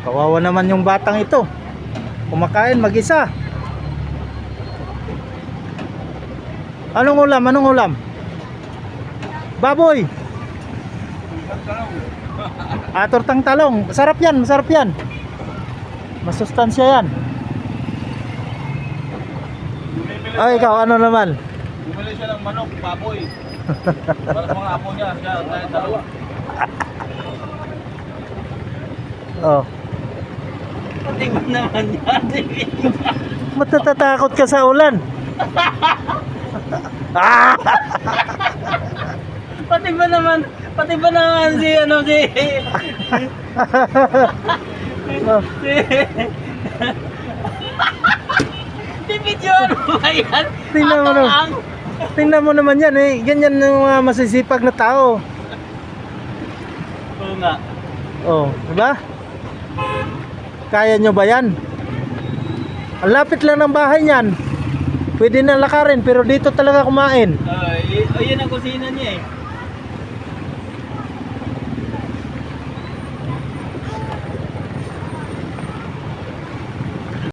Kawawa naman yung batang ito. Kumakain mag-isa. Anong ulam? Anong ulam? Baboy. Tortang talong. Masarap yan, masarap yan. Masustansya yan. Ay, ikaw, ano naman? Bumili siya ng manok, baboy. Para sa mga apo niya, siya kahit dalawa. Oh. Pati ba naman yan? Matatatakot ka sa ulan. Pati ba naman si ano si Oh. si video ano ba yan? Tingnan mo naman. Tingnan mo naman yan eh. Ganyan ng mga masisipag na tao. Oo nga. Oh, diba? Kaya nyo ba yan? Ang lapit lang ng bahay niyan. Pwede na lakarin pero dito talaga kumain. Ayun ang kusina niya eh.